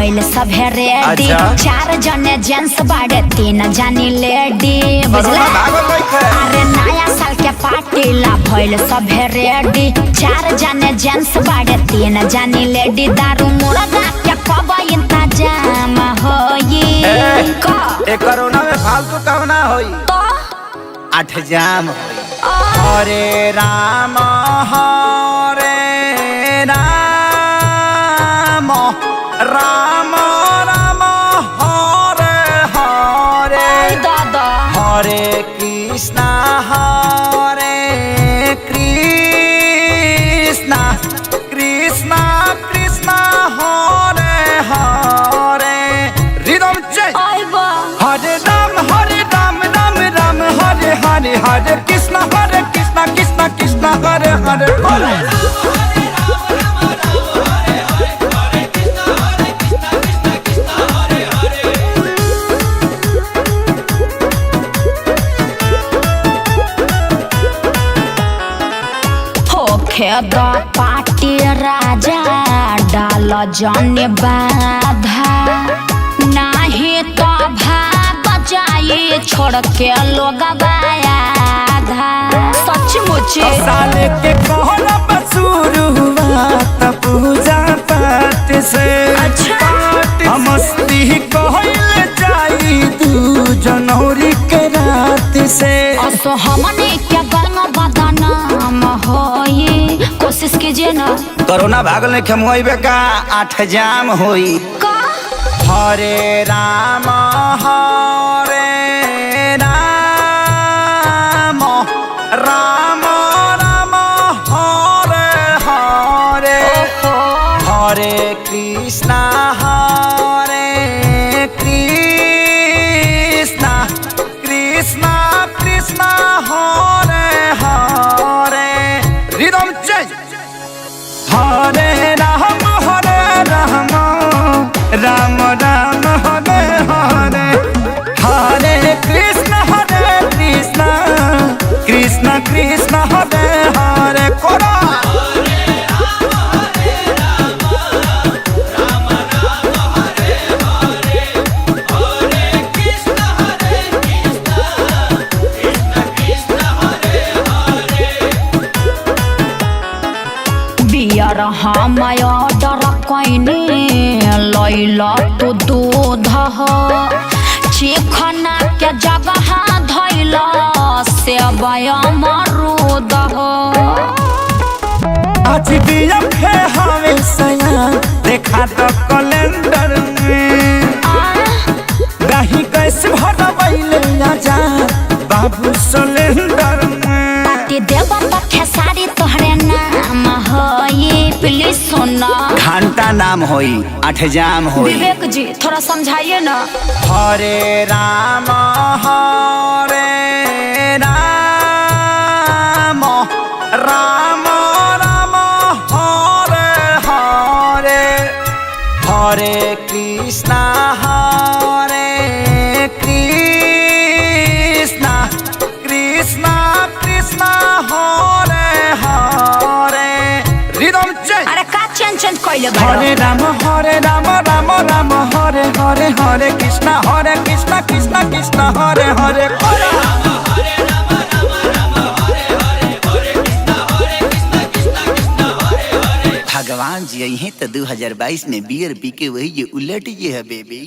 भइल सभे रेडी। 4 जने जेंट्स बाड़े 3 जानी लेडी। बुझला? अरे नया साल के पार्टी ला भइल सभे रेडी। 4 जने जेंट्स बाड़े 3 जानी लेडी। दारू मुर्गा के कब इंतजाम होई? कोरोना में फालतू काम ना होई तो 8 जाम होई। हरे राम हरे राम राम राम हरे हरे दादा हरे कृष्णा कृष्णा कृष्णा कृष्णा हरे हरे। Rhythm change. हरे राम राम राम हरे हरे हरे कृष्णा कृष्णा कृष्णा हरे हरे हरे। खेद पार्टी राजा डाल जन बाधा। नहीं तो भाग जाए छोड़ के लोग आधा। सचमुच साल के कहना शुरुआत पूजा पाठ से। मस्ती कहल जाई 2 जनवरी के रात से। हमने क्या गाना बदनाम होई? कोशिश कीजिए ना। कोरोना भागल नहीं खमुआइबे का 8 जाम होई। हरे राम हरे राम राम राम हरे हरे हरे कृष्णा कृष्णा कृष्णा कृष्णा हरे हरे। Rhythm change. हरे राम राम राम हरे हरे हरे कृष्ण कृष्ण कृष्ण हरे हरे। कोरा बियर हम ऑर्डर कैनी लैला तू दूध हो। चिखना के जगह धैल सेब अमरूद हो। आज दिया है हमेशा देखा तो कैलेंडर में। दही कैसे भरबैले आजा बाबू सिलेंडर में। देव पखे सारी तोहरे नाम होई। प्लीज सुना। घंटा नाम होई 8 जाम होई। विवेक जी थोड़ा समझाइए ना। हरे राम हरे राम राम राम हरे हरे हरे कृष्णा कृष्णा कृष्णा कृष्णा हरे हरे। Rhythm change. अरे का चेंज कइले बा? हरे राम राम राम हरे हरे हरे कृष्णा कृष्णा कृष्णा हरे हरे। भगवान जी यही तो 2022 में बियर पी के वही ये उलट ये है बेबी।